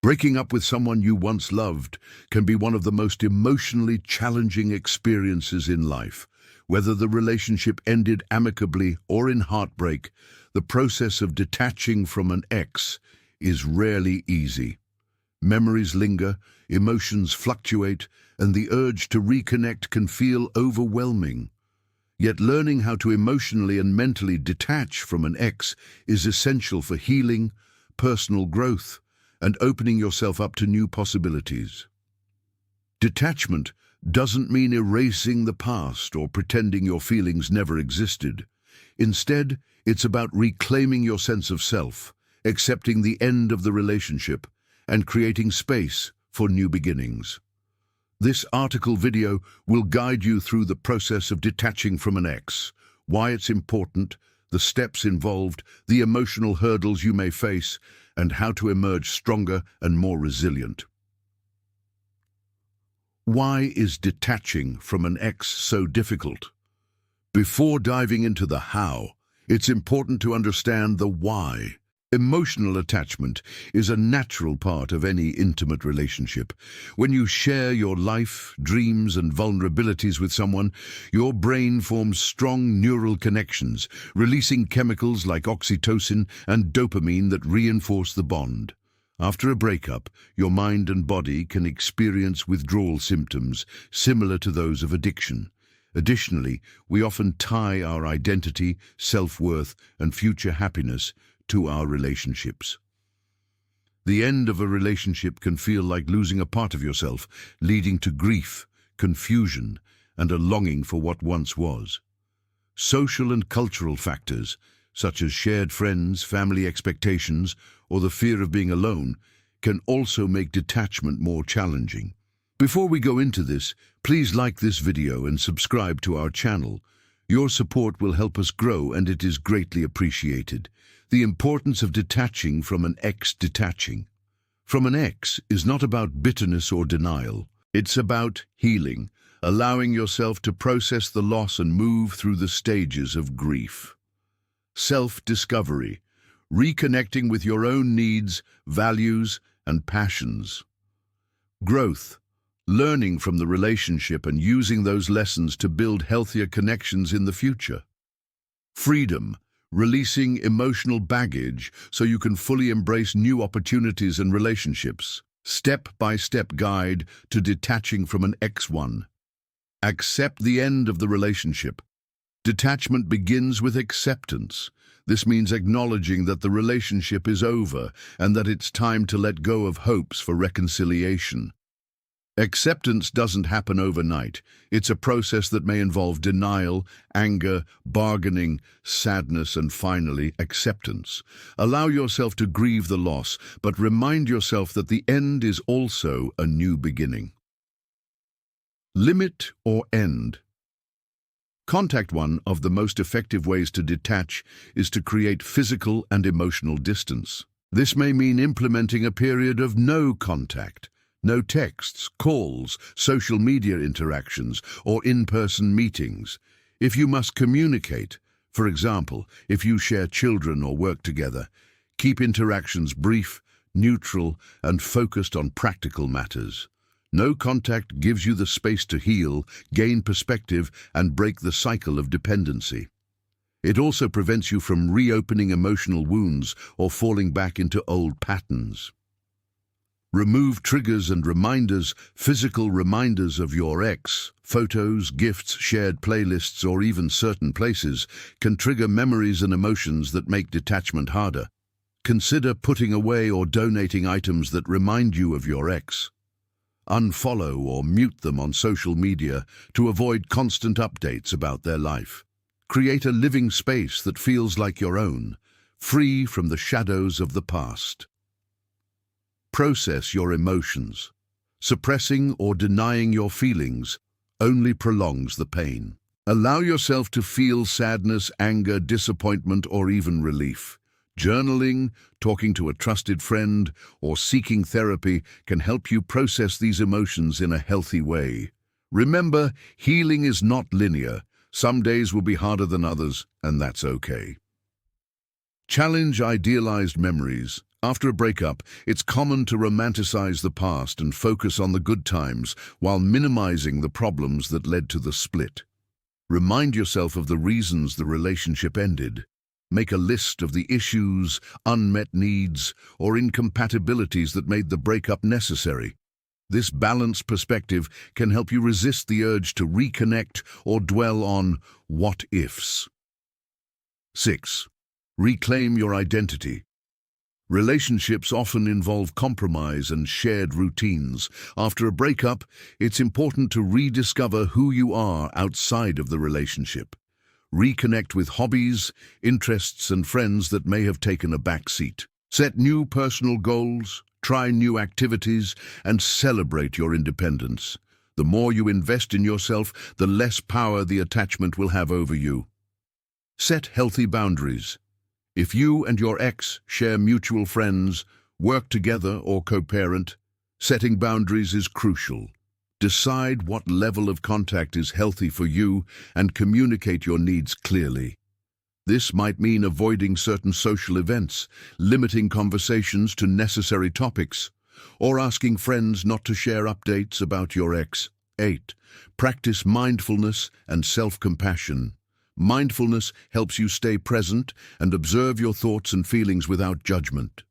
Breaking up with someone you once loved can be one of the most emotionally challenging experiences in life. Whether the relationship ended amicably or in heartbreak, the process of detaching from an ex is rarely easy. Memories linger, emotions fluctuate, and the urge to reconnect can feel overwhelming. Yet learning how to emotionally and mentally detach from an ex is essential for healing, personal growth, and opening yourself up to new possibilities. Detachment doesn't mean erasing the past or pretending your feelings never existed. Instead, it's about reclaiming your sense of self, accepting the end of the relationship, and creating space for new beginnings. This article video will guide you through the process of detaching from an ex, why it's important, the steps involved, the emotional hurdles you may face, and how to emerge stronger and more resilient. Why is detaching from an ex so difficult? Before diving into the how, it's important to understand the why. Emotional attachment is a natural part of any intimate relationship. When you share your life, dreams, and vulnerabilities with someone, your brain forms strong neural connections, releasing chemicals like oxytocin and dopamine that reinforce the bond. After a breakup, your mind and body can experience withdrawal symptoms similar to those of addiction. Additionally, we often tie our identity, self-worth, and future happiness to our relationships. The end of a relationship can feel like losing a part of yourself, leading to grief, confusion, and a longing for what once was. Social and cultural factors, such as shared friends, family expectations, or the fear of being alone, can also make detachment more challenging. Before we go into this, please like this video and subscribe to our channel. Your support will help us grow, and it is greatly appreciated. The importance of detaching from an ex. Detaching from an ex is not about bitterness or denial. It's about healing, allowing yourself to process the loss and move through the stages of grief. Self-discovery, reconnecting with your own needs, values, and passions. Growth, learning from the relationship and using those lessons to build healthier connections in the future. Freedom, releasing emotional baggage so you can fully embrace new opportunities and relationships. Step-by-step guide to detaching from an ex-one. Accept the end of the relationship. Detachment begins with acceptance. This means acknowledging that the relationship is over and that it's time to let go of hopes for reconciliation. Acceptance doesn't happen overnight. It's a process that may involve denial, anger, bargaining, sadness, and finally, acceptance. Allow yourself to grieve the loss, but remind yourself that the end is also a new beginning. Limit or end. Contact. One of the most effective ways to detach is to create physical and emotional distance. This may mean implementing a period of no contact. No texts, calls, social media interactions, or in-person meetings. If you must communicate, for example, if you share children or work together, keep interactions brief, neutral, and focused on practical matters. No contact gives you the space to heal, gain perspective, and break the cycle of dependency. It also prevents you from reopening emotional wounds or falling back into old patterns. Remove triggers and reminders, physical reminders of your ex. Photos, gifts, shared playlists, or even certain places can trigger memories and emotions that make detachment harder. Consider putting away or donating items that remind you of your ex. Unfollow or mute them on social media to avoid constant updates about their life. Create a living space that feels like your own, free from the shadows of the past. Process your emotions. Suppressing or denying your feelings only prolongs the pain. Allow yourself to feel sadness, anger, disappointment, or even relief. Journaling, talking to a trusted friend, or seeking therapy can help you process these emotions in a healthy way. Remember, healing is not linear. Some days will be harder than others, and that's okay. Challenge idealized memories. After a breakup, it's common to romanticize the past and focus on the good times while minimizing the problems that led to the split. Remind yourself of the reasons the relationship ended. Make a list of the issues, unmet needs, or incompatibilities that made the breakup necessary. This balanced perspective can help you resist the urge to reconnect or dwell on what-ifs. 6. Reclaim your identity. Relationships often involve compromise and shared routines. After a breakup, it's important to rediscover who you are outside of the relationship. Reconnect with hobbies, interests, and friends that may have taken a back seat. Set new personal goals, try new activities, and celebrate your independence. The more you invest in yourself, the less power the attachment will have over you. Set healthy boundaries. If you and your ex share mutual friends, work together, or co-parent, setting boundaries is crucial. Decide what level of contact is healthy for you and communicate your needs clearly. This might mean avoiding certain social events, limiting conversations to necessary topics, or asking friends not to share updates about your ex. 8. Practice mindfulness and self-compassion. Mindfulness helps you stay present and observe your thoughts and feelings without judgment.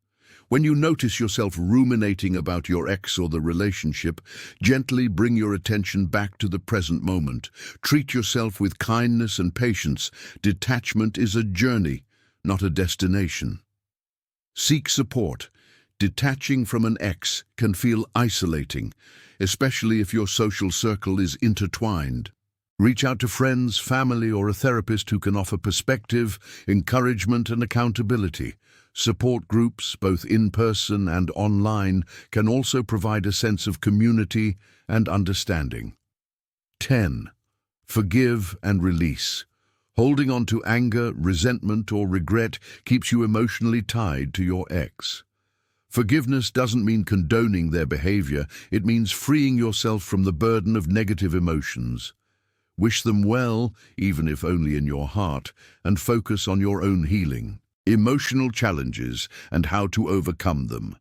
When you notice yourself ruminating about your ex or the relationship, gently bring your attention back to the present moment. Treat yourself with kindness and patience. Detachment is a journey, not a destination. Seek support. Detaching from an ex can feel isolating, especially if your social circle is intertwined. Reach out to friends, family, or a therapist who can offer perspective, encouragement, and accountability. Support groups, both in person and online, can also provide a sense of community and understanding. 10. Forgive and release. Holding on to anger, resentment, or regret keeps you emotionally tied to your ex. Forgiveness doesn't mean condoning their behavior, it means freeing yourself from the burden of negative emotions. Wish them well, even if only in your heart, and focus on your own healing. Emotional challenges and how to overcome them.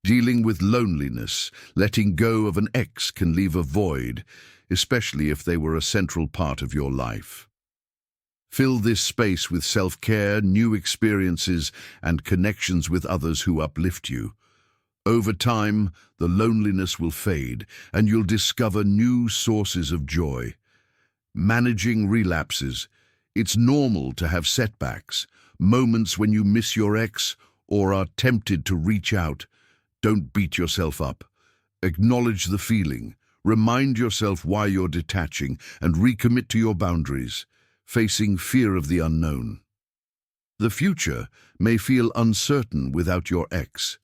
Dealing with loneliness, letting go of an ex can leave a void, especially if they were a central part of your life. Fill this space with self-care, new experiences, and connections with others who uplift you. Over time, the loneliness will fade, and you'll discover new sources of joy. Managing relapses. It's normal to have setbacks, moments when you miss your ex or are tempted to reach out. Don't beat yourself up. Acknowledge the feeling. Remind yourself why you're detaching and recommit to your boundaries, facing fear of the unknown. The future may feel uncertain without your ex.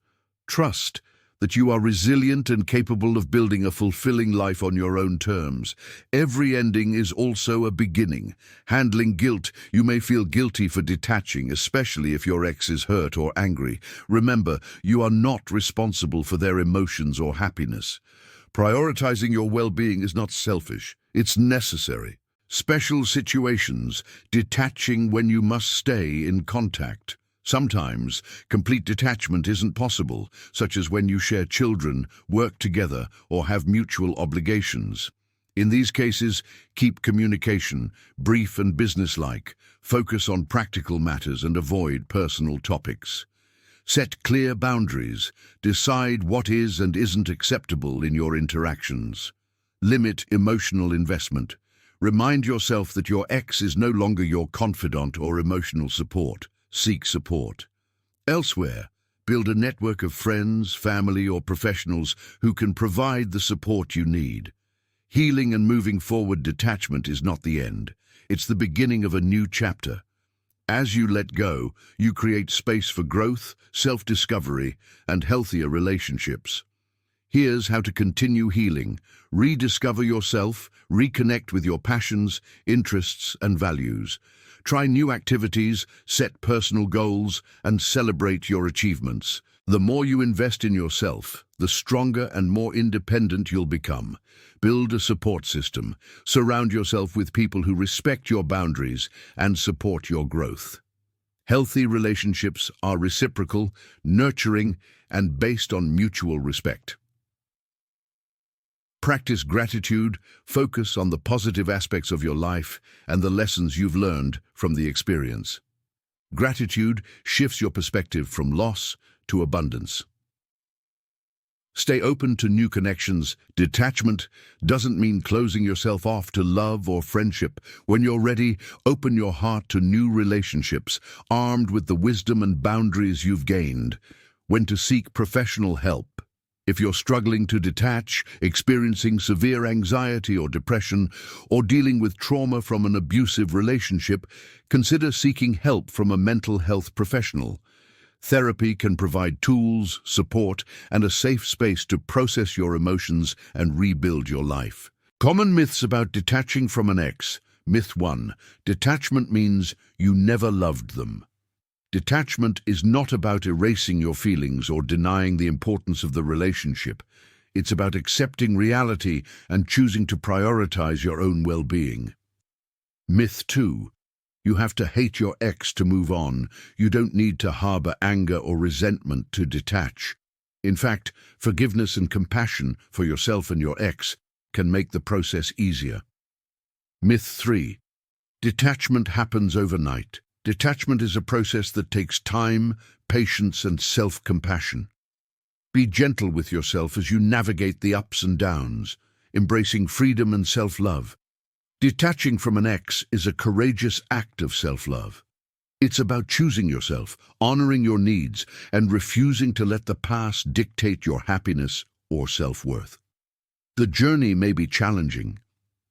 Trust that you are resilient and capable of building a fulfilling life on your own terms. Every ending is also a beginning. Handling guilt, you may feel guilty for detaching, especially if your ex is hurt or angry. Remember, you are not responsible for their emotions or happiness. Prioritizing your well-being is not selfish, it's necessary. Special situations, detaching when you must stay in contact. Sometimes, complete detachment isn't possible, such as when you share children, work together, or have mutual obligations. In these cases, keep communication brief and businesslike, focus on practical matters and avoid personal topics. Set clear boundaries, decide what is and isn't acceptable in your interactions. Limit emotional investment. Remind yourself that your ex is no longer your confidant or emotional support. Seek support. Elsewhere, build a network of friends, family, or professionals who can provide the support you need. Healing and moving forward, detachment is not the end. It's the beginning of a new chapter. As you let go, you create space for growth, self-discovery, and healthier relationships. Here's how to continue healing. Rediscover yourself, reconnect with your passions, interests, and values. Try new activities, set personal goals, and celebrate your achievements. The more you invest in yourself, the stronger and more independent you'll become. Build a support system. Surround yourself with people who respect your boundaries and support your growth. Healthy relationships are reciprocal, nurturing, and based on mutual respect. Practice gratitude, focus on the positive aspects of your life and the lessons you've learned from the experience. Gratitude shifts your perspective from loss to abundance. Stay open to new connections. Detachment doesn't mean closing yourself off to love or friendship. When you're ready, open your heart to new relationships, armed with the wisdom and boundaries you've gained. When to seek professional help. If you're struggling to detach, experiencing severe anxiety or depression, or dealing with trauma from an abusive relationship, consider seeking help from a mental health professional. Therapy can provide tools, support, and a safe space to process your emotions and rebuild your life. Common myths about detaching from an ex. Myth 1. Detachment means you never loved them. Detachment is not about erasing your feelings or denying the importance of the relationship. It's about accepting reality and choosing to prioritize your own well-being. Myth 2. You have to hate your ex to move on. You don't need to harbor anger or resentment to detach. In fact, forgiveness and compassion for yourself and your ex can make the process easier. Myth 3. Detachment happens overnight. Detachment is a process that takes time, patience, and self-compassion. Be gentle with yourself as you navigate the ups and downs, embracing freedom and self-love. Detaching from an ex is a courageous act of self-love. It's about choosing yourself, honoring your needs, and refusing to let the past dictate your happiness or self-worth. The journey may be challenging,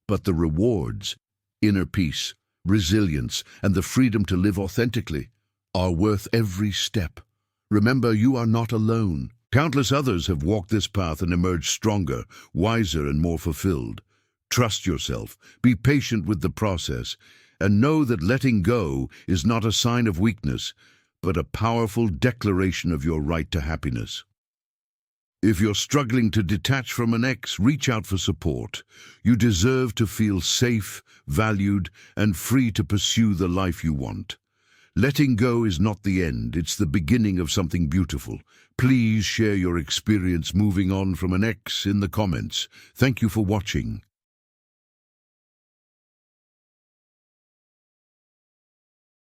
but the rewards, inner peace, resilience, and the freedom to live authentically are worth every step. Remember, you are not alone. Countless others have walked this path and emerged stronger, wiser, and more fulfilled. Trust yourself, be patient with the process, and know that letting go is not a sign of weakness, but a powerful declaration of your right to happiness. If you're struggling to detach from an ex, reach out for support. You deserve to feel safe, valued, and free to pursue the life you want. Letting go is not the end, it's the beginning of something beautiful. Please share your experience moving on from an ex in the comments. Thank you for watching.